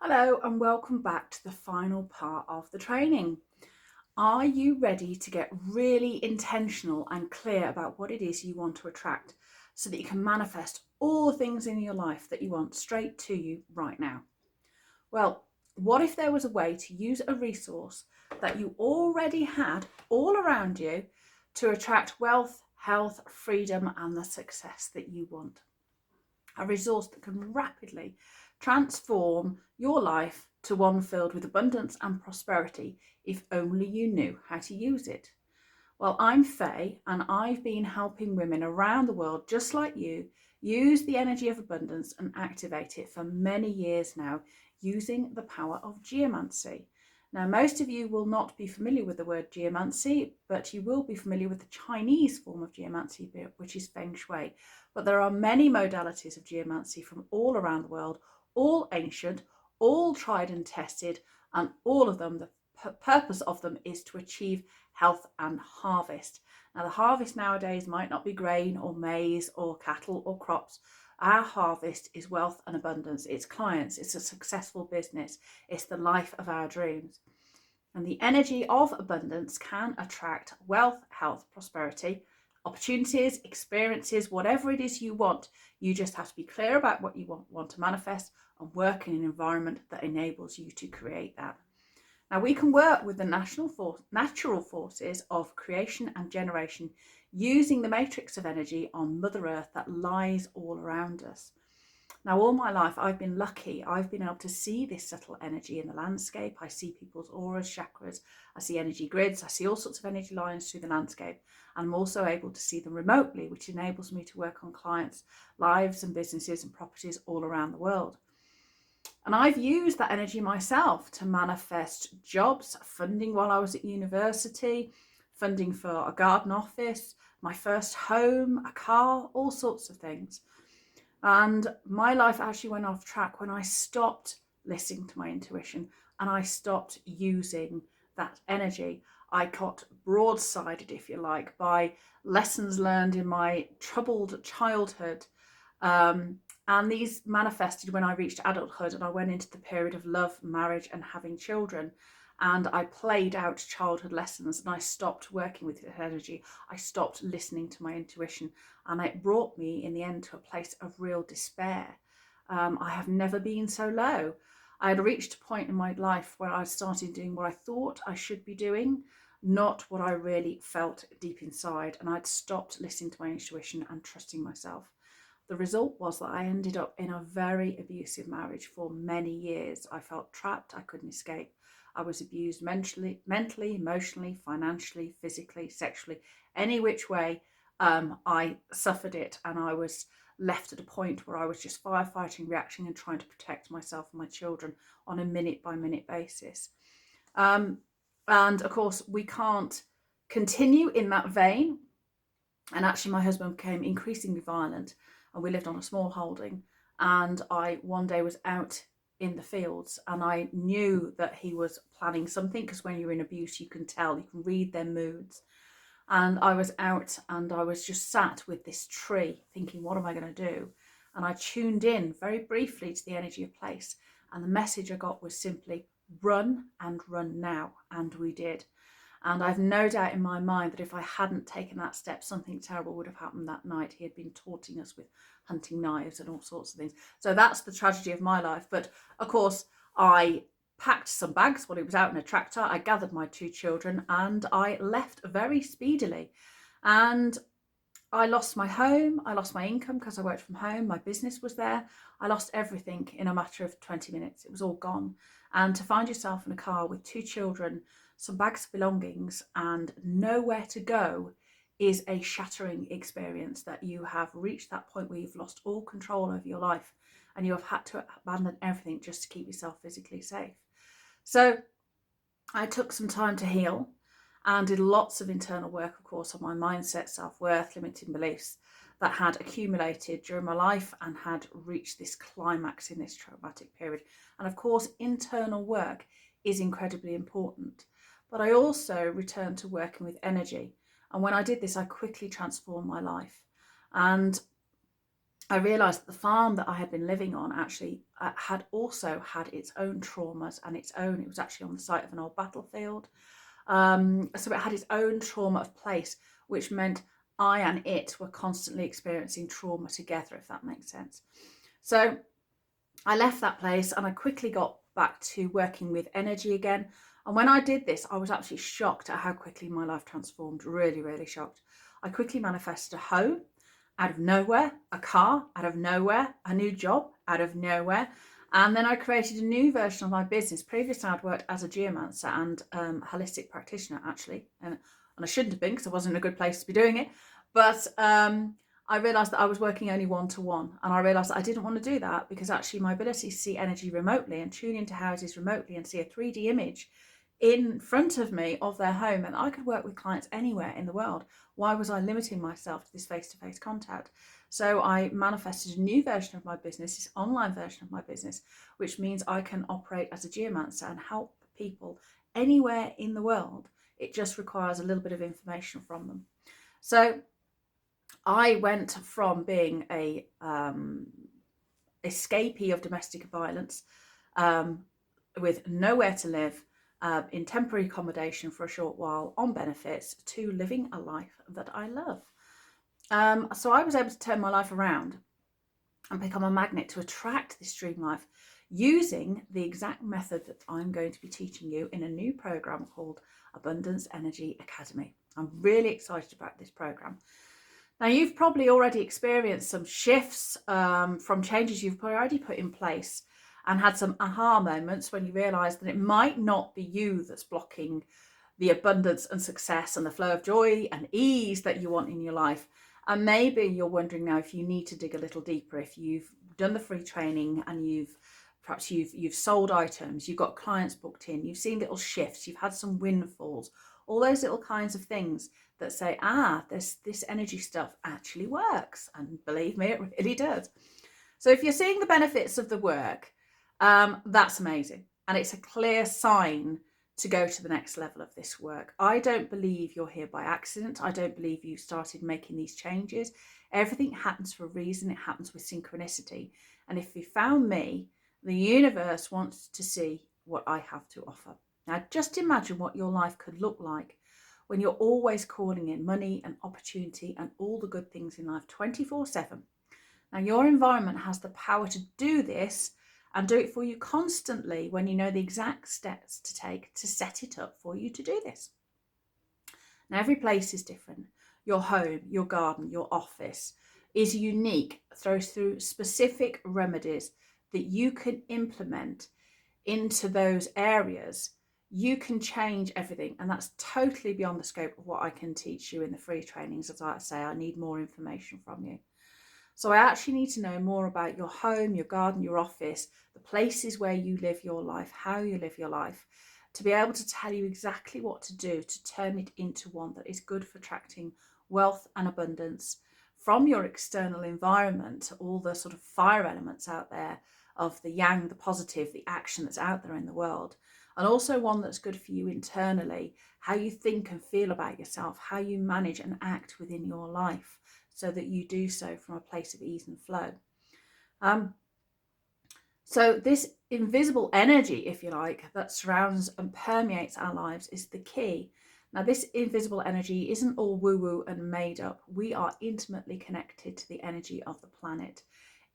Hello and welcome back to the final part of the training. Are you ready to get really intentional and clear about what it is you want to attract so that you can manifest all the things in your life that you want straight to you right now? Well, what if there was a way to use a resource that you already had all around you to attract wealth, health, freedom, and the success that you want? A resource that can rapidly transform your life to one filled with abundance and prosperity if only you knew how to use it. Well, I'm Faye, and I've been helping women around the world just like you use the energy of abundance and activate it for many years now using the power of geomancy. Now, most of you will not be familiar with the word geomancy, but you will be familiar with the Chinese form of geomancy, which is feng shui. But there are many modalities of geomancy from all around the world, all ancient, all tried and tested, and all of them, the purpose of them is to achieve health and harvest. Now, the harvest nowadays might not be grain or maize or cattle or crops. Our harvest is wealth and abundance. It's clients, it's a successful business, it's the life of our dreams. And the energy of abundance can attract wealth, health, prosperity, opportunities, experiences, whatever it is you want. You just have to be clear about what you want to manifest and work in an environment that enables you to create that. Now, we can work with the natural forces of creation and generation using the matrix of energy on Mother Earth that lies all around us. Now, all my life, I've been lucky. I've been able to see this subtle energy in the landscape. I see people's auras, chakras. I see energy grids. I see all sorts of energy lines through the landscape. And I'm also able to see them remotely, which enables me to work on clients' lives and businesses and properties all around the world. And I've used that energy myself to manifest jobs, funding while I was at university, funding for a garden office, my first home, a car, all sorts of things. And my life actually went off track when I stopped listening to my intuition and I stopped using that energy. I got broadsided, if you like, by lessons learned in my troubled childhood. And these manifested when I reached adulthood and I went into the period of love, marriage, and having children. And I played out childhood lessons and I stopped working with this energy. I stopped listening to my intuition, and it brought me in the end to a place of real despair. I have never been so low. I had reached a point in my life where I started doing what I thought I should be doing, not what I really felt deep inside. And I'd stopped listening to my intuition and trusting myself. The result was that I ended up in a very abusive marriage for many years. I felt trapped. I couldn't escape. I was abused mentally, emotionally, financially, physically, sexually, any which way. I suffered it, and I was left at a point where I was just firefighting, reacting, and trying to protect myself and my children on a minute by minute basis. And of course, we can't continue in that vein. And actually, my husband became increasingly violent, and we lived on a small holding. And I one day was out in the fields, and I knew that he was planning something, because when you're in abuse, you can tell, you can read their moods. And I was out and I was just sat with this tree thinking, what am I going to do? And I tuned in very briefly to the energy of place. And the message I got was simply run and run now. And we did. And I've no doubt in my mind that if I hadn't taken that step, something terrible would have happened that night. He had been taunting us with hunting knives and all sorts of things. So that's the tragedy of my life. But of course, I packed some bags while he was out in a tractor. I gathered my two children and I left very speedily. And I lost my home. I lost my income because I worked from home. My business was there. I lost everything in a matter of 20 minutes. It was all gone. And to find yourself in a car with two children, some bags of belongings, and nowhere to go is a shattering experience, that you have reached that point where you've lost all control over your life and you have had to abandon everything just to keep yourself physically safe. So I took some time to heal and did lots of internal work, of course, on my mindset, self-worth, limiting beliefs that had accumulated during my life and had reached this climax in this traumatic period. And of course, internal work is incredibly important. But I also returned to working with energy. And when I did this, I quickly transformed my life. And I realised that the farm that I had been living on actually had also had its own traumas and it was actually on the site of an old battlefield. So it had its own trauma of place, which meant I and it were constantly experiencing trauma together, if that makes sense. So I left that place and I quickly got back to working with energy again. And when I did this, I was absolutely shocked at how quickly my life transformed. Really, really shocked. I quickly manifested a home out of nowhere, a car out of nowhere, a new job out of nowhere. And then I created a new version of my business. Previously, I'd worked as a geomancer and holistic practitioner, actually. And I shouldn't have been because I wasn't in a good place to be doing it. But I realised that I was working only one-to-one. And I realised that I didn't want to do that because actually my ability to see energy remotely and tune into houses remotely and see a 3D image in front of me of their home, and I could work with clients anywhere in the world. Why was I limiting myself to this face-to-face contact? So I manifested a new version of my business, this online version of my business, which means I can operate as a geomancer and help people anywhere in the world. It just requires a little bit of information from them. So I went from being a escapee of domestic violence with nowhere to live, in temporary accommodation for a short while on benefits, to living a life that I love. So I was able to turn my life around and become a magnet to attract this dream life using the exact method that I'm going to be teaching you in a new program called Abundance Energy Academy. I'm really excited about this program. Now, you've probably already experienced some shifts from changes you've already put in place and had some aha moments when you realise that it might not be you that's blocking the abundance and success and the flow of joy and ease that you want in your life. And maybe you're wondering now if you need to dig a little deeper, if you've done the free training and you've sold items, you've got clients booked in, you've seen little shifts, you've had some windfalls, all those little kinds of things that say, this energy stuff actually works. And believe me, it really does. So if you're seeing the benefits of the work, that's amazing. And it's a clear sign to go to the next level of this work. I don't believe you're here by accident. I don't believe you started making these changes. Everything happens for a reason. It happens with synchronicity. And if you found me, the universe wants to see what I have to offer. Now, just imagine what your life could look like when you're always calling in money and opportunity and all the good things in life 24/7. Now, your environment has the power to do this and do it for you constantly when you know the exact steps to take to set it up for you to do this. Now, every place is different. Your home, your garden, your office is unique through specific remedies that you can implement into those areas. You can change everything, and that's totally beyond the scope of what I can teach you in the free trainings. As I say, I need more information from you. So I actually need to know more about your home, your garden, your office, the places where you live your life, how you live your life, to be able to tell you exactly what to do to turn it into one that is good for attracting wealth and abundance from your external environment, all the sort of fire elements out there of the yang, the positive, the action that's out there in the world, and also one that's good for you internally, how you think and feel about yourself, how you manage and act within your life, so that you do so from a place of ease and flow. So this invisible energy, if you like, that surrounds and permeates our lives is the key. Now, this invisible energy isn't all woo-woo and made up. We are intimately connected to the energy of the planet.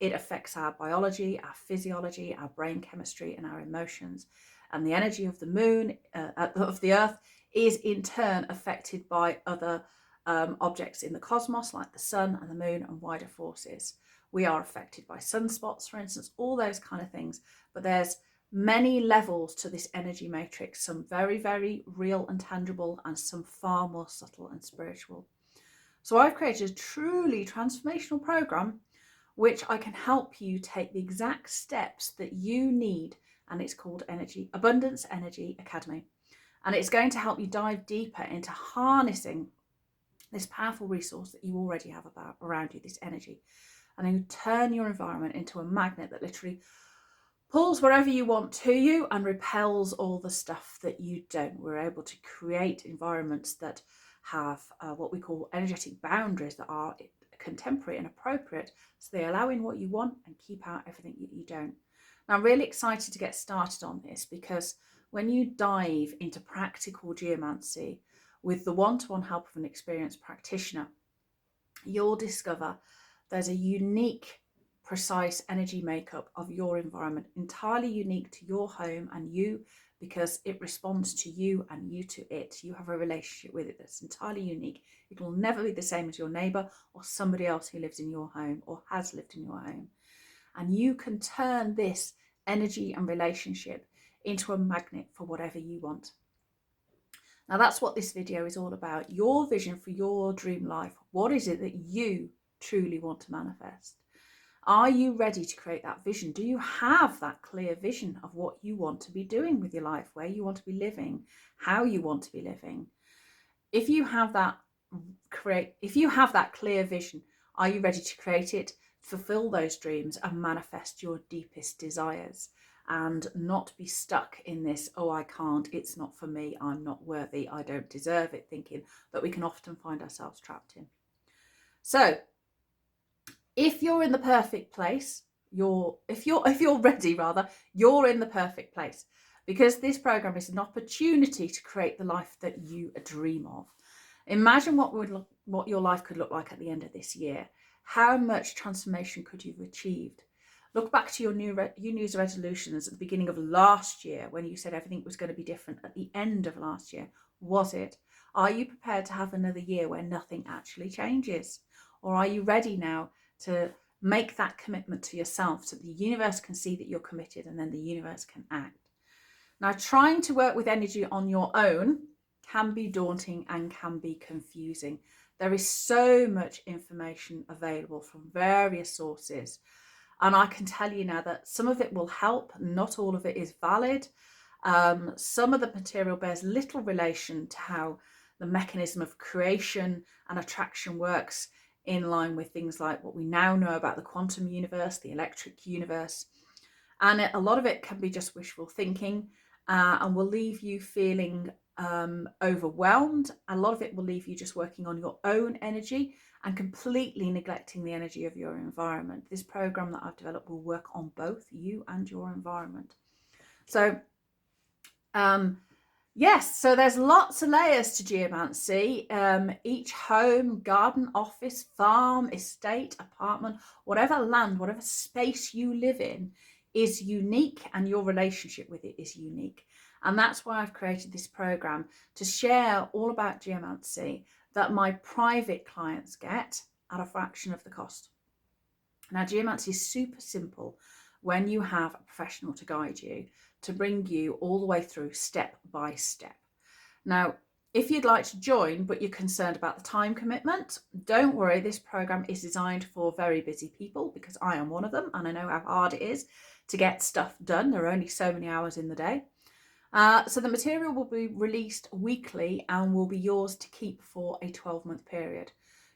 It affects our biology, our physiology, our brain chemistry, and our emotions. And the energy of the moon, of the earth, is in turn affected by other objects in the cosmos, like the sun and the moon and wider forces. We are affected by sunspots, for instance, all those kind of things. But there's many levels to this energy matrix, some very, very real and tangible, and some far more subtle and spiritual. So I've created a truly transformational program which I can help you take the exact steps that you need, and it's called Abundance Energy Academy. And it's going to help you dive deeper into harnessing this powerful resource that you already have around you, this energy, and then turn your environment into a magnet that literally pulls wherever you want to you and repels all the stuff that you don't. We're able to create environments that have what we call energetic boundaries that are contemporary and appropriate, so they allow in what you want and keep out everything that you don't. Now, I'm really excited to get started on this, because when you dive into practical geomancy with the one-to-one help of an experienced practitioner, you'll discover there's a unique, precise energy makeup of your environment, entirely unique to your home and you, because it responds to you and you to it. You have a relationship with it that's entirely unique. It will never be the same as your neighbour or somebody else who lives in your home or has lived in your home. And you can turn this energy and relationship into a magnet for whatever you want. Now, that's what this video is all about. Your vision for your dream life. What is it that you truly want to manifest? Are you ready to create that vision? Do you have that clear vision of what you want to be doing with your life, where you want to be living, how you want to be living? If you have that clear vision, are you ready to create it, fulfill those dreams and manifest your deepest desires, and not be stuck in this, oh, I can't, it's not for me, I'm not worthy, I don't deserve it, thinking that we can often find ourselves trapped in. So if you're in the perfect place, if you're ready, rather, you're in the perfect place, because this program is an opportunity to create the life that you dream of. Imagine what your life could look like at the end of this year. How much transformation could you have achieved? Look back to your New Year's resolutions at the beginning of last year, when you said everything was going to be different at the end of last year. Was it? Are you prepared to have another year where nothing actually changes? Or are you ready now to make that commitment to yourself so the universe can see that you're committed, and then the universe can act? Now, trying to work with energy on your own can be daunting and can be confusing. There is so much information available from various sources. And I can tell you now that some of it will help, not all of it is valid. Some of the material bears little relation to how the mechanism of creation and attraction works, in line with things like what we now know about the quantum universe, the electric universe. And a lot of it can be just wishful thinking, and will leave you feeling overwhelmed. A lot of it will leave you just working on your own energy and completely neglecting the energy of your environment. This program that I've developed will work on both you and your environment. So yes, so there's lots of layers to geomancy. Each home, garden, office, farm, estate, apartment, whatever land, whatever space you live in is unique, and your relationship with it is unique. And that's why I've created this program, to share all about geomancy that my private clients get at a fraction of the cost. Now, geomancy is super simple when you have a professional to guide you, to bring you all the way through step by step. Now, if you'd like to join, but you're concerned about the time commitment, don't worry. This program is designed for very busy people, because I am one of them, and I know how hard it is to get stuff done. There are only so many hours in the day. So the material will be released weekly and will be yours to keep for a 12-month period.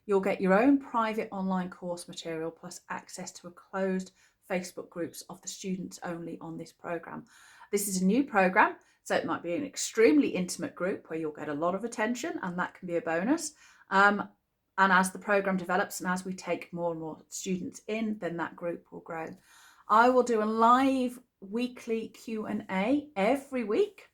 You'll get your own private online course material, plus access to a closed Facebook groups of the students only on this program. This is a new program, so it might be an extremely intimate group where you'll get a lot of attention, and that can be a bonus. And as the program develops and as we take more and more students in, then that group will grow. I will do a live weekly Q&A every week,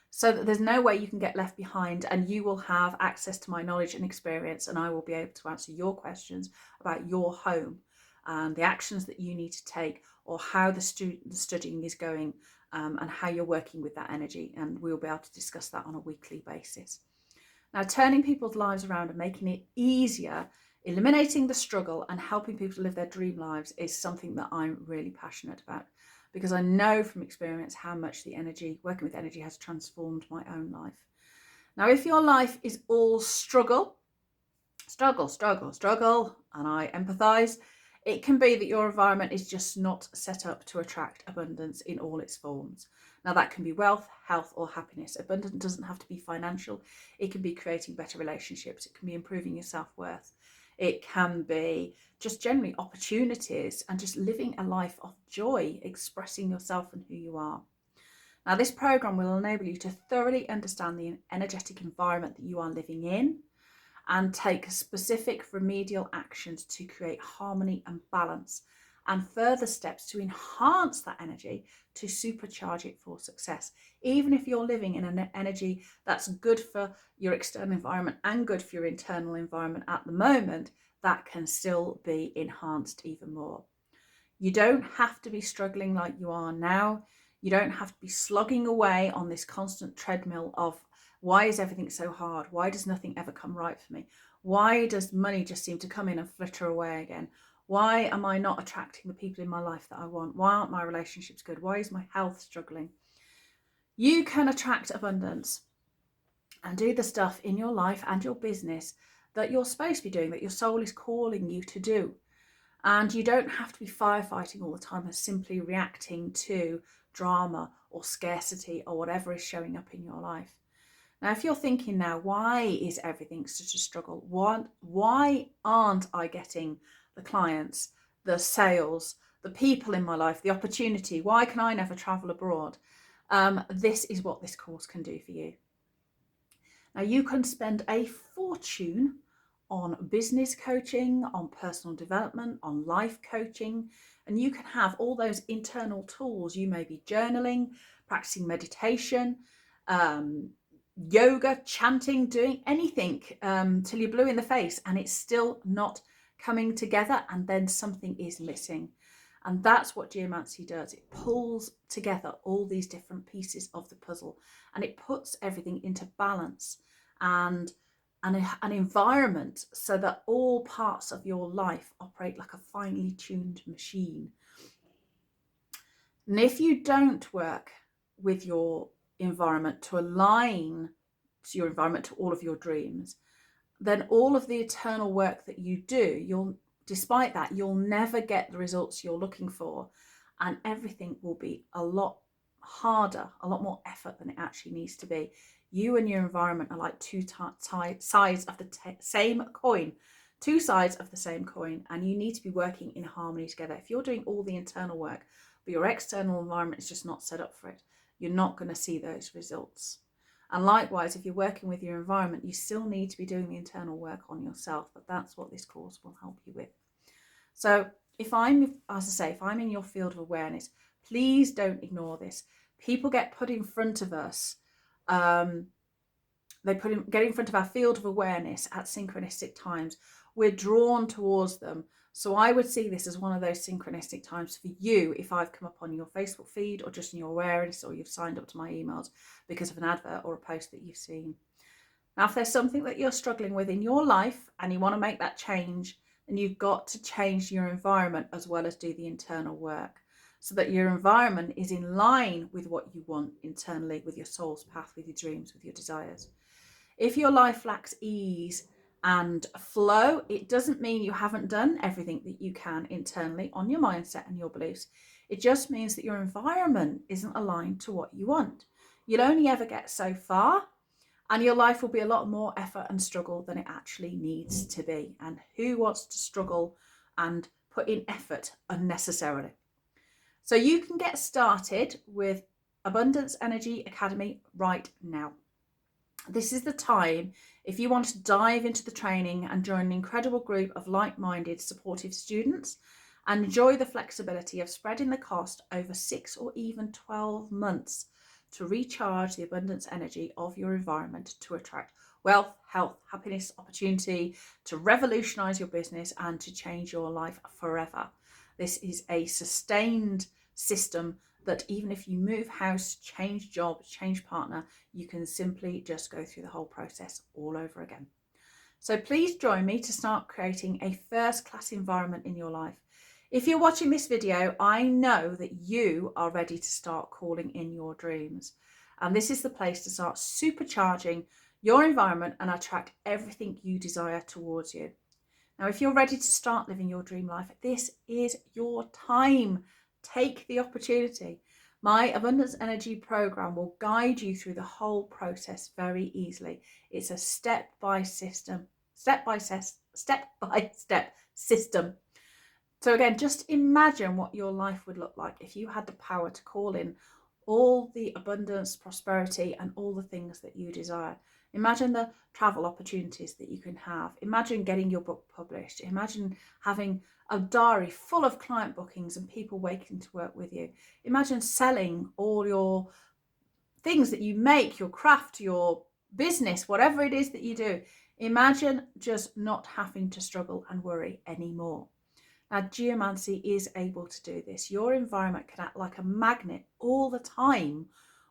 so that there's no way you can get left behind, and you will have access to my knowledge and experience, and I will be able to answer your questions about your home and the actions that you need to take, or how the studying is going, and how you're working with that energy, and we'll be able to discuss that on a weekly basis. Now, turning people's lives around and making it easier, eliminating the struggle and helping people to live their dream lives is something that I'm really passionate about, because I know from experience how much working with energy has transformed my own life. Now, if your life is all struggle, and I empathise, it can be that your environment is just not set up to attract abundance in all its forms. Now, that can be wealth, health, or happiness. Abundance doesn't have to be financial. It can be creating better relationships. It can be improving your self-worth. It can be just generally opportunities and just living a life of joy, expressing yourself and who you are. Now, this program will enable you to thoroughly understand the energetic environment that you are living in, and take specific remedial actions to create harmony and balance, and further steps to enhance that energy to supercharge it for success. Even if you're living in an energy that's good for your external environment and good for your internal environment at the moment, that can still be enhanced even more. You don't have to be struggling like you are now. You don't have to be slogging away on this constant treadmill of, why is everything so hard? Why does nothing ever come right for me? Why does money just seem to come in and flitter away again? Why am I not attracting the people in my life that I want? Why aren't my relationships good? Why is my health struggling? You can attract abundance and do the stuff in your life and your business that you're supposed to be doing, that your soul is calling you to do. And you don't have to be firefighting all the time and simply reacting to drama or scarcity or whatever is showing up in your life. Now, if you're thinking now, why is everything such a struggle? Why aren't I getting the clients, the sales, the people in my life, the opportunity? Why can I never travel abroad? This is what this course can do for you. Now, you can spend a fortune on business coaching, on personal development, on life coaching, and you can have all those internal tools. You may be journaling, practicing meditation, yoga, chanting, doing anything till you're blue in the face, and it's still not coming together, and then something is missing. And that's what geomancy does. It pulls together all these different pieces of the puzzle, and it puts everything into balance and an environment so that all parts of your life operate like a finely tuned machine. And if you don't work with your environment to align to your environment to all of your dreams, then all of the eternal work that you do, despite that, you'll never get the results you're looking for, and everything will be a lot harder, a lot more effort than it actually needs to be. You and your environment are like two sides of the same coin, two sides of the same coin, and you need to be working in harmony together. If you're doing all the internal work, but your external environment is just not set up for it, you're not going to see those results. And likewise, if you're working with your environment, you still need to be doing the internal work on yourself, but that's what this course will help you with. So if I'm in your field of awareness, please don't ignore this. People get put in front of us. Get in front of our field of awareness at synchronistic times. We're drawn towards them. So I would see this as one of those synchronistic times for you if I've come up on your Facebook feed or just in your awareness, or you've signed up to my emails because of an advert or a post that you've seen. Now, if there's something that you're struggling with in your life and you want to make that change, then you've got to change your environment as well as do the internal work, so that your environment is in line with what you want internally, with your soul's path, with your dreams, with your desires. If your life lacks ease and flow, it doesn't mean you haven't done everything that you can internally on your mindset and your beliefs. It just means that your environment isn't aligned to what you want. You'll only ever get so far, and your life will be a lot more effort and struggle than it actually needs to be. And who wants to struggle and put in effort unnecessarily? So you can get started with Abundance Energy Academy right now. This is the time if you want to dive into the training and join an incredible group of like-minded, supportive students and enjoy the flexibility of spreading the cost over 6 or even 12 months to recharge the abundance energy of your environment to attract wealth, health, happiness, opportunity, to revolutionize your business and to change your life forever. This is a sustained system that even if you move house, change job, change partner, you can simply just go through the whole process all over again. So please join me to start creating a first-class environment in your life. If you're watching this video, I know that you are ready to start calling in your dreams. And this is the place to start supercharging your environment and attract everything you desire towards you. Now, if you're ready to start living your dream life, this is your time. Take the opportunity. My Abundance Energy program will guide you through the whole process very easily. It's a step-by-step system. So again, just imagine what your life would look like if you had the power to call in all the abundance, prosperity, and all the things that you desire. Imagine the travel opportunities that you can have. Imagine getting your book published. Imagine having a diary full of client bookings and people waiting to work with you. Imagine selling all your things that you make, your craft, your business, whatever it is that you do. Imagine just not having to struggle and worry anymore. Now, geomancy is able to do this. Your environment can act like a magnet all the time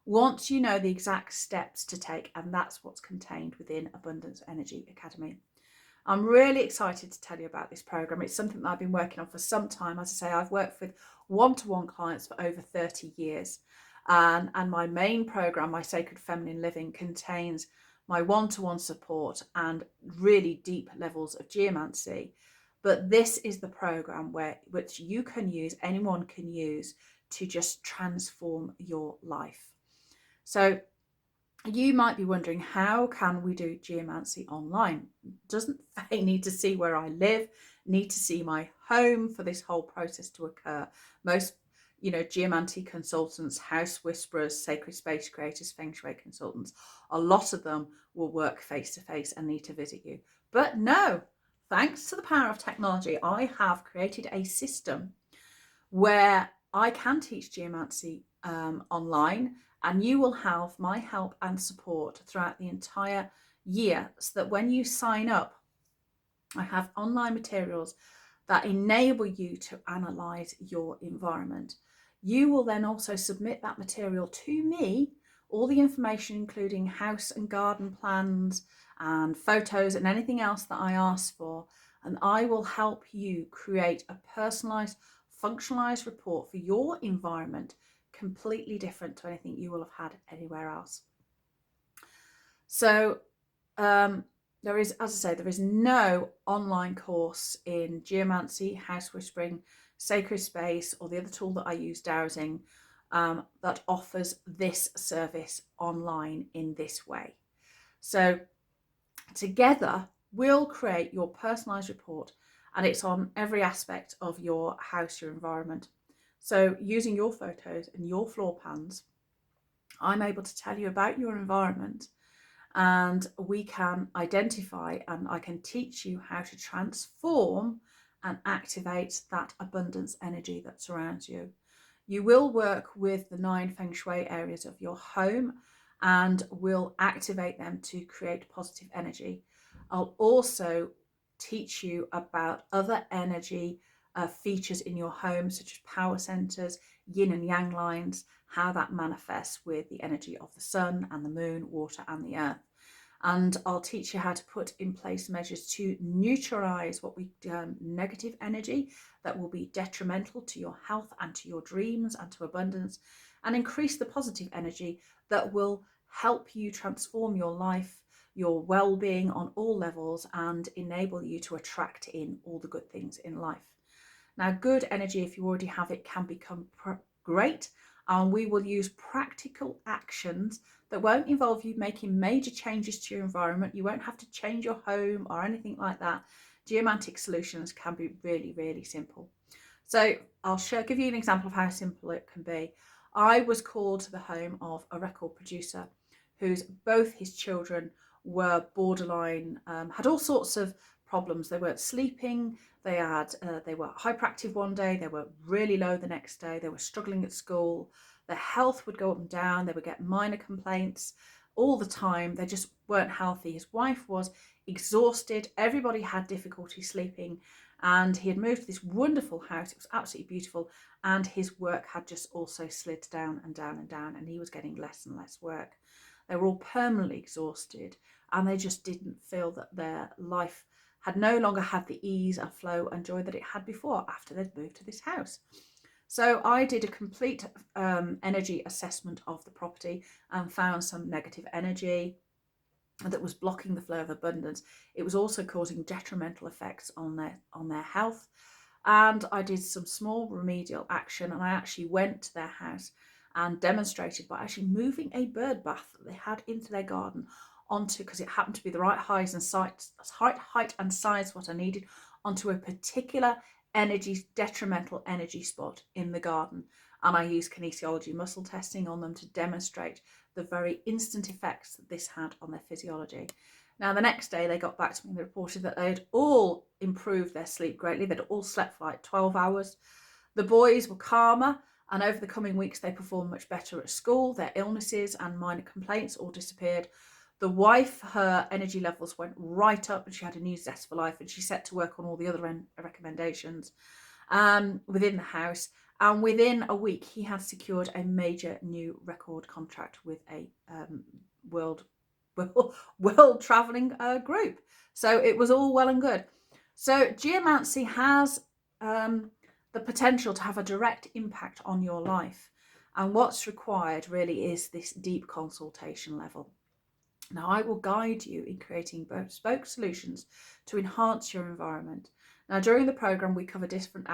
once you know the exact steps to take, and that's what's contained within Abundance Energy Academy. I'm really excited to tell you about this program. It's something that I've been working on for some time. As I say, I've worked with one-to-one clients for over 30 years. And my main program, my Sacred Feminine Living, contains my one-to-one support and really deep levels of geomancy. But this is the program which you can use, anyone can use, to just transform your life. So you might be wondering, how can we do geomancy online? Doesn't Faye need to see where I live, need to see my home for this whole process to occur? Most, geomancy consultants, house whisperers, sacred space creators, feng shui consultants, a lot of them will work face to face and need to visit you. But no, thanks to the power of technology, I have created a system where I can teach geomancy online, and you will have my help and support throughout the entire year, so that when you sign up, I have online materials that enable you to analyze your environment. You will then also submit that material to me, all the information, including house and garden plans and photos and anything else that I ask for, and I will help you create a personalized, functionalized report for your environment, completely different to anything you will have had anywhere else. So there is, as I say, there is no online course in geomancy, house whispering, sacred space, or the other tool that I use, dowsing, that offers this service online in this way. So together we'll create your personalized report, and it's on every aspect of your house, your environment. So using your photos and your floor plans, I'm able to tell you about your environment, and we can identify, and I can teach you how to transform and activate that abundance energy that surrounds you. You will work with the 9 feng shui areas of your home and will activate them to create positive energy. I'll also teach you about other energy features in your home, such as power centers, yin and yang lines, how that manifests with the energy of the sun and the moon, water and the earth. And I'll teach you how to put in place measures to neutralize what we negative energy that will be detrimental to your health and to your dreams and to abundance, and increase the positive energy that will help you transform your life, your well-being on all levels, and enable you to attract in all the good things in life. Now, good energy, if you already have it, can become great, and we will use practical actions that won't involve you making major changes to your environment. You won't have to change your home or anything like that. Geomantic solutions can be really, really simple. So I'll give you an example of how simple it can be. I was called to the home of a record producer whose both his children were borderline, had all sorts of problems. They weren't sleeping. They were hyperactive one day. They were really low the next day. They were struggling at school. Their health would go up and down. They would get minor complaints all the time. They just weren't healthy. His wife was exhausted. Everybody had difficulty sleeping, and he had moved to this wonderful house. It was absolutely beautiful, and his work had just also slid down and down and down, and he was getting less and less work. They were all permanently exhausted, and they just didn't feel that their life had no longer had the ease and flow and joy that it had before after they'd moved to this house. So I did a complete energy assessment of the property and found some negative energy that was blocking the flow of abundance. It was also causing detrimental effects on their health. And I did some small remedial action, and I actually went to their house and demonstrated by actually moving a bird bath that they had into their garden onto, because it happened to be the right height and size what I needed, onto a particular detrimental energy spot in the garden. And I used kinesiology muscle testing on them to demonstrate the very instant effects that this had on their physiology. Now, the next day they got back to me and they reported that they had all improved their sleep greatly. They'd all slept for like 12 hours. The boys were calmer, and over the coming weeks they performed much better at school. Their illnesses and minor complaints all disappeared. The wife, her energy levels went right up and she had a new zest for life, and she set to work on all the other recommendations within the house. And within a week, he had secured a major new record contract with a world traveling group. So it was all well and good. So geomancy has the potential to have a direct impact on your life. And what's required really is this deep consultation level. Now, I will guide you in creating bespoke solutions to enhance your environment. Now, during the program, we cover different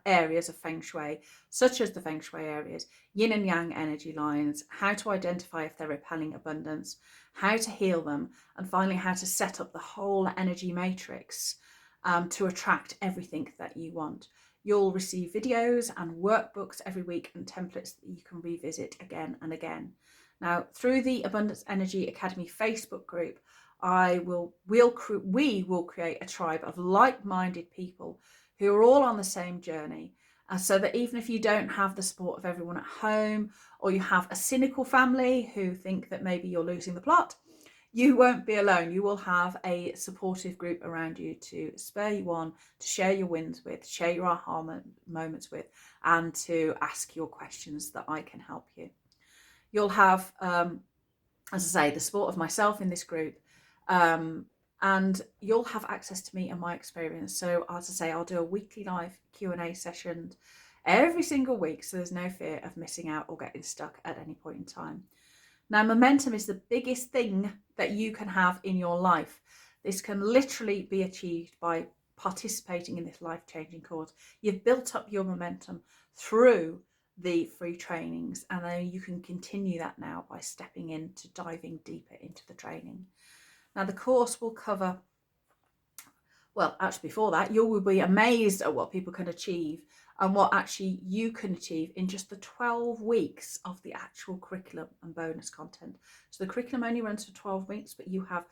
areas of Feng Shui, such as the Feng Shui areas, yin and yang energy lines, how to identify if they're repelling abundance, how to heal them, and finally, how to set up the whole energy matrix to attract everything that you want. You'll receive videos and workbooks every week and templates that you can revisit again and again. Now, through the Abundance Energy Academy Facebook group, we will create a tribe of like-minded people who are all on the same journey, so that even if you don't have the support of everyone at home, or you have a cynical family who think that maybe you're losing the plot, you won't be alone. You will have a supportive group around you to spur you on, to share your wins with, share your aha moments with, and to ask your questions that I can help you. You'll have, as I say, the support of myself in this group, and you'll have access to me and my experience. So as I say, I'll do a weekly live Q&A session every single week, so there's no fear of missing out or getting stuck at any point in time. Now, momentum is the biggest thing that you can have in your life. This can literally be achieved by participating in this life-changing course. You've built up your momentum through the free trainings, and then you can continue that now by stepping into diving deeper into the training. Now, the course will cover, well, actually before that, you will be amazed at what people can achieve and what actually you can achieve in just the 12 weeks of the actual curriculum and bonus content. So the curriculum only runs for 12 weeks, but you have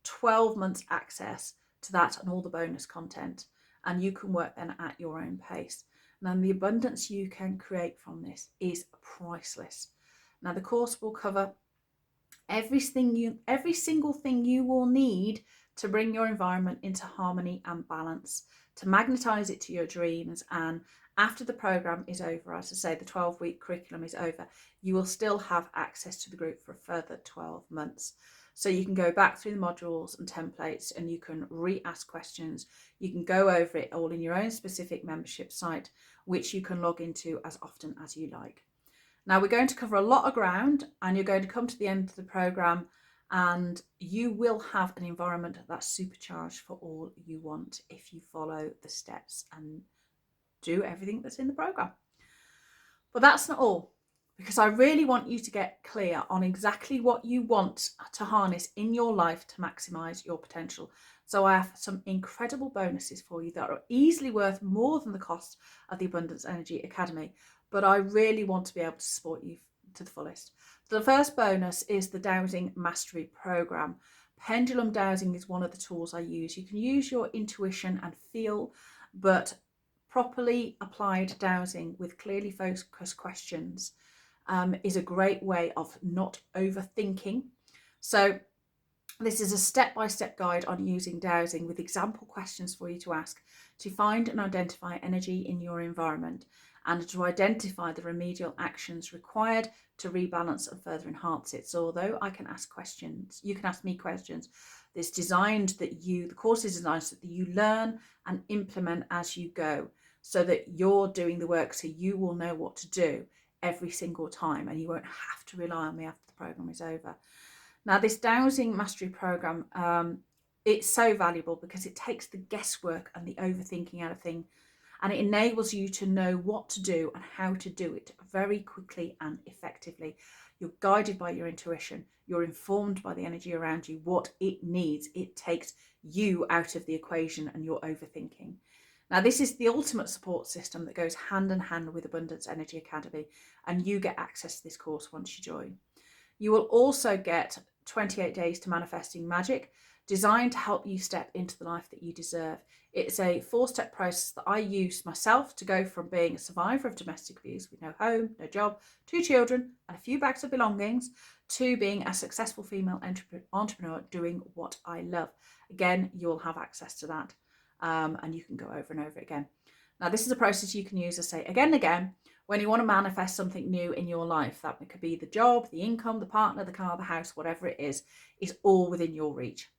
12 months access to that and all the bonus content, and you can work then at your own pace. And the abundance you can create from this is priceless. Now, the course will cover every single thing you will need to bring your environment into harmony and balance, to magnetize it to your dreams. And after the program is over, as I say, the 12-week curriculum is over, you will still have access to the group for a further 12 months. So you can go back through the modules and templates, and you can re-ask questions. You can go over it all in your own specific membership site, which you can log into as often as you like. Now, we're going to cover a lot of ground, and you're going to come to the end of the program, and you will have an environment that's supercharged for all you want if you follow the steps and do everything that's in the program. But that's not all, because I really want you to get clear on exactly what you want to harness in your life to maximize your potential. So I have some incredible bonuses for you that are easily worth more than the cost of the Abundance Energy Academy, but I really want to be able to support you to the fullest. So the first bonus is the Dowsing Mastery Program. Pendulum dowsing is one of the tools I use. You can use your intuition and feel, but properly applied dowsing with clearly focused questions is a great way of not overthinking. So this is a step-by-step guide on using dowsing with example questions for you to ask to find and identify energy in your environment and to identify the remedial actions required to rebalance and further enhance it. So although I can ask questions, you can ask me questions. It's designed that the course is designed so that you learn and implement as you go, so that you're doing the work, so you will know what to do every single time and you won't have to rely on me after the program is over. Now, this Dowsing Mastery Program, it's so valuable because it takes the guesswork and the overthinking out of things, and it enables you to know what to do and how to do it very quickly and effectively. You're guided by your intuition. You're informed by the energy around you, what it needs. It takes you out of the equation and your overthinking. Now, this is the ultimate support system that goes hand in hand with Abundance Energy Academy, and you get access to this course once you join. You will also get 28 Days to Manifesting Magic, designed to help you step into the life that you deserve. It's a 4-step process that I use myself to go from being a survivor of domestic abuse with no home, no job, 2 children, and a few bags of belongings, to being a successful female entrepreneur doing what I love. Again, you'll have access to that, and you can go over and over again. Now, this is a process you can use, I say, again and again, when you want to manifest something new in your life. That could be the job, the income, the partner, the car, the house, whatever it is all within your reach.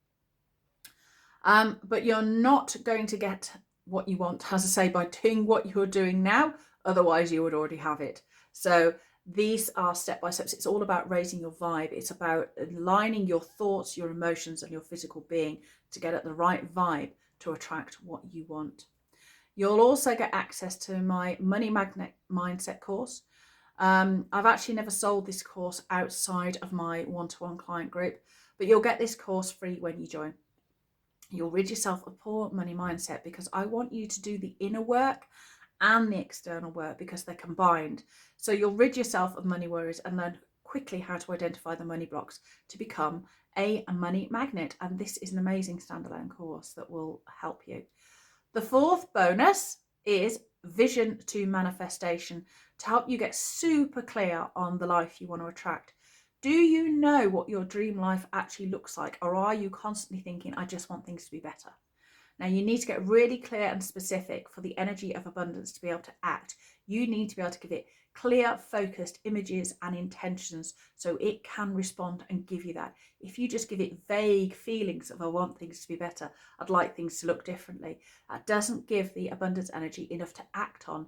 But you're not going to get what you want, as I say, by doing what you're doing now. Otherwise, you would already have it. So these are step-by-steps. It's all about raising your vibe. It's about aligning your thoughts, your emotions, and your physical being to get at the right vibe to attract what you want. You'll also get access to my Money Magnet Mindset course. I've actually never sold this course outside of my one-to-one client group, but you'll get this course free when you join. You'll rid yourself of poor money mindset, because I want you to do the inner work and the external work, because they're combined. So you'll rid yourself of money worries and learn quickly how to identify the money blocks to become a money magnet. And this is an amazing standalone course that will help you. The 4th bonus is Vision to Manifestation, to help you get super clear on the life you want to attract. Do you know what your dream life actually looks like? Or are you constantly thinking, I just want things to be better? Now, you need to get really clear and specific for the energy of abundance to be able to act. You need to be able to give it clear, focused images and intentions so it can respond and give you that. If you just give it vague feelings of, I want things to be better, I'd like things to look differently, that doesn't give the abundance energy enough to act on,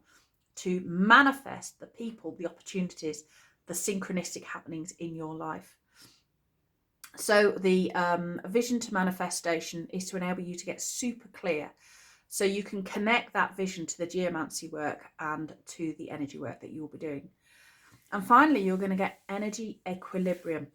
to manifest the people, the opportunities, the synchronistic happenings in your life. So the vision to manifestation is to enable you to get super clear so you can connect that vision to the geomancy work and to the energy work that you'll be doing. And finally, you're going to get energy equilibrium.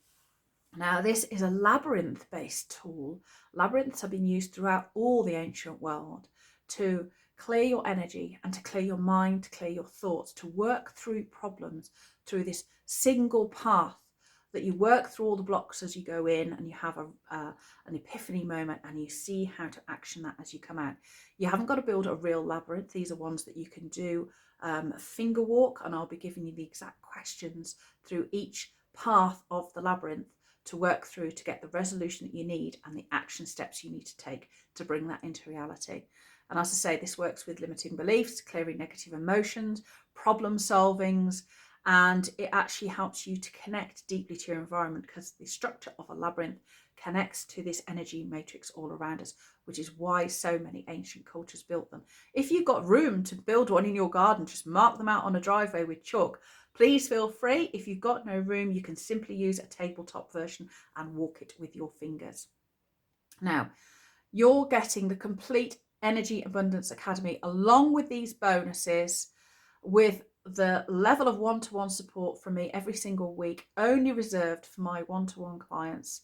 Now, this is a labyrinth-based tool. Labyrinths have been used throughout all the ancient world to clear your energy and to clear your mind, to clear your thoughts, to work through problems through this single path that you work through all the blocks as you go in, and you have an epiphany moment and you see how to action that as you come out. You haven't got to build a real labyrinth. These are ones that you can do finger walk, and I'll be giving you the exact questions through each path of the labyrinth to work through to get the resolution that you need and the action steps you need to take to bring that into reality. And as I say, this works with limiting beliefs, clearing negative emotions, problem solvings, and it actually helps you to connect deeply to your environment, because the structure of a labyrinth connects to this energy matrix all around us, which is why so many ancient cultures built them. If you've got room to build one in your garden, just mark them out on a driveway with chalk. Please feel free. If you've got no room, you can simply use a tabletop version and walk it with your fingers. Now, you're getting the complete Energy Abundance Academy along with these bonuses, with the level of one-to-one support from me every single week, only reserved for my one-to-one clients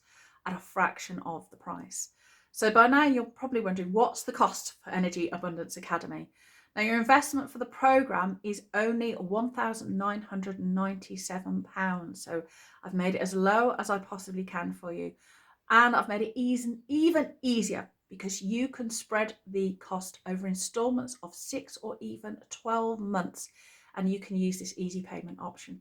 at a fraction of the price. So by now you're probably wondering, what's the cost for Energy Abundance Academy? Now, your investment for the program is only £1,997. So I've made it as low as I possibly can for you. And I've made it even easier, because you can spread the cost over installments of 6 or even 12 months, and you can use this easy payment option.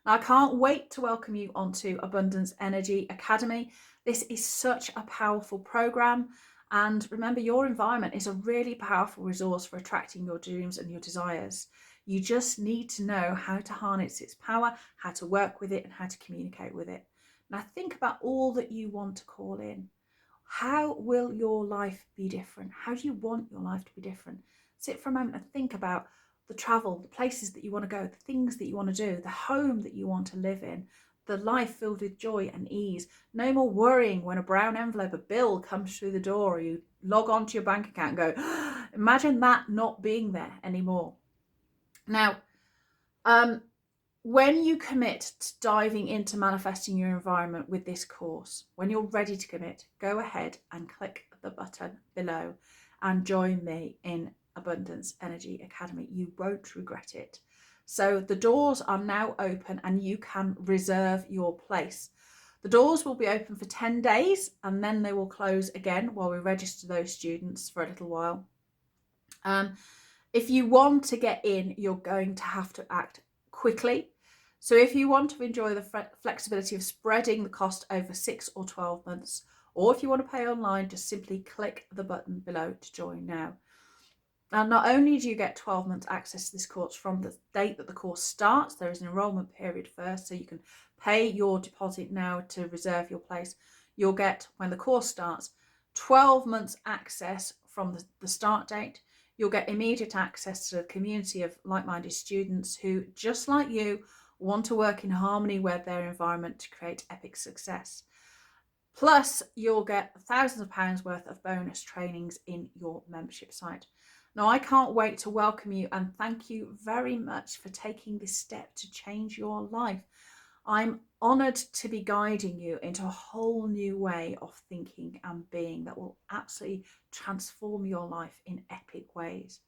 Now, I can't wait to welcome you onto Abundance Energy Academy. This is such a powerful program. And remember, your environment is a really powerful resource for attracting your dreams and your desires. You just need to know how to harness its power, how to work with it, and how to communicate with it. Now, think about all that you want to call in. How will your life be different? How do you want your life to be different? Sit for a moment and think about the travel, the places that you want to go, the things that you want to do, the home that you want to live in, the life filled with joy and ease. No more worrying when a brown envelope, a bill comes through the door, or you log on to your bank account and go, imagine that not being there anymore. Now, when you commit to diving into manifesting your environment with this course, when you're ready to commit, go ahead and click the button below and join me in Abundance Energy Academy. You won't regret it. So the doors are now open and you can reserve your place. The doors will be open for 10 days and then they will close again while we register those students for a little while. If you want to get in, you're going to have to act quickly. So if you want to enjoy the flexibility of spreading the cost over 6 or 12 months, or if you want to pay online, just simply click the button below to join now. Now, not only do you get 12 months access to this course from the date that the course starts, there is an enrolment period first, so you can pay your deposit now to reserve your place. You'll get, when the course starts, 12 months access from the start date. You'll get immediate access to a community of like-minded students who, just like you, want to work in harmony with their environment to create epic success. Plus, you'll get thousands of pounds worth of bonus trainings in your membership site. Now, I can't wait to welcome you and thank you very much for taking this step to change your life. I'm honoured to be guiding you into a whole new way of thinking and being that will absolutely transform your life in epic ways.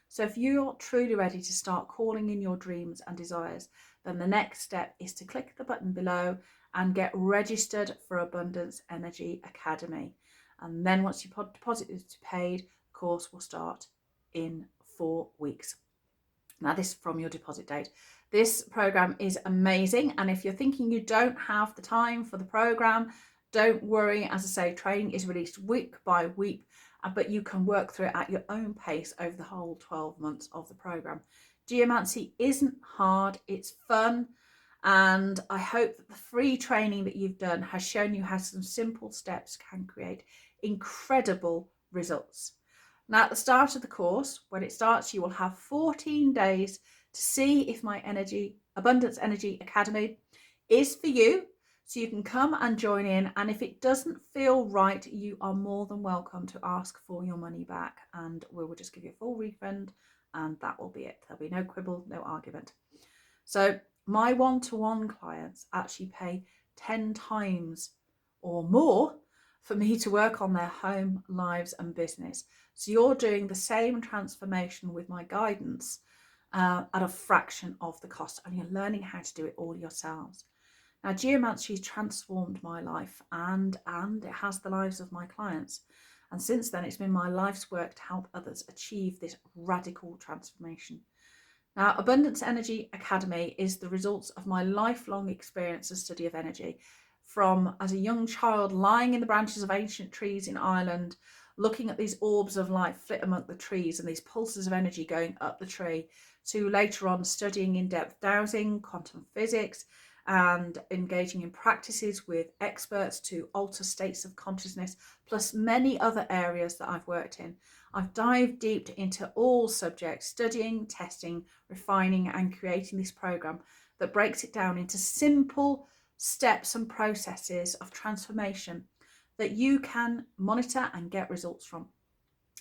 So if you're truly ready to start calling in your dreams and desires, then the next step is to click the button below and get registered for Abundance Energy Academy. And then once your deposit is paid, the course will start in 4 weeks. Now, this is from your deposit date. This program is amazing. And if you're thinking you don't have the time for the program, don't worry. As I say, training is released week by week, but you can work through it at your own pace over the whole 12 months of the program. Geomancy isn't hard, it's fun. And I hope that the free training that you've done has shown you how some simple steps can create incredible results. Now, at the start of the course, when it starts, you will have 14 days to see if my Abundance Energy Academy is for you. So you can come and join in. And if it doesn't feel right, you are more than welcome to ask for your money back. And we will just give you a full refund. And that will be it. There'll be no quibble, no argument. So my one-to-one clients actually pay 10 times or more for me to work on their home, lives and business. So you're doing the same transformation with my guidance at a fraction of the cost, and you're learning how to do it all yourselves. Now, Geomancy transformed my life and it has the lives of my clients. And since then, it's been my life's work to help others achieve this radical transformation. Now, Abundance Energy Academy is the results of my lifelong experience and study of energy, from as a young child lying in the branches of ancient trees in Ireland, looking at these orbs of light flit among the trees and these pulses of energy going up the tree, to later on studying in-depth dowsing, quantum physics, and engaging in practices with experts to alter states of consciousness, plus many other areas that I've worked in. I've dived deep into all subjects, studying, testing, refining, and creating this program that breaks it down into simple steps and processes of transformation that you can monitor and get results from.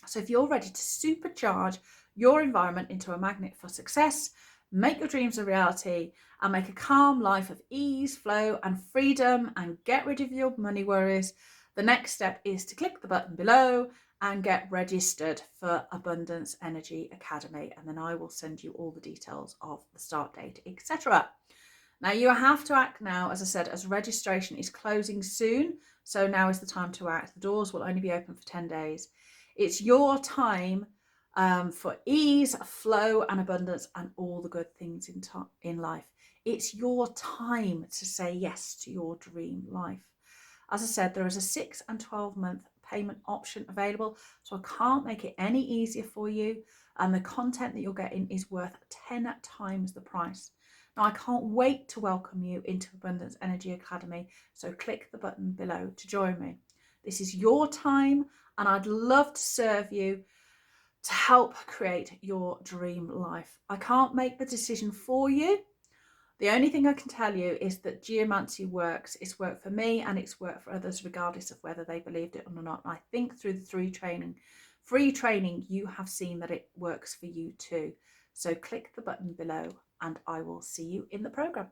So if you're ready to supercharge your environment into a magnet for success, make your dreams a reality, and make a calm life of ease, flow, and freedom, and get rid of your money worries, the next step is to click the button below and get registered for Abundance Energy Academy. And then I will send you all the details of the start date, etc. Now, you have to act now, as I said, as registration is closing soon. So now is the time to act. The doors will only be open for 10 days. It's your time for ease, flow, and abundance, and all the good things in life. It's your time to say yes to your dream life. As I said, there is a 6 and 12-month payment option available, so I can't make it any easier for you. And the content that you're getting is worth 10 times the price. Now, I can't wait to welcome you into Abundance Energy Academy, so click the button below to join me. This is your time, and I'd love to serve you to help create your dream life. I can't make the decision for you. The only thing I can tell you is that Geomancy works. It's worked for me and it's worked for others, regardless of whether they believed it or not. And I think through the free training, you have seen that it works for you too. So click the button below and I will see you in the program.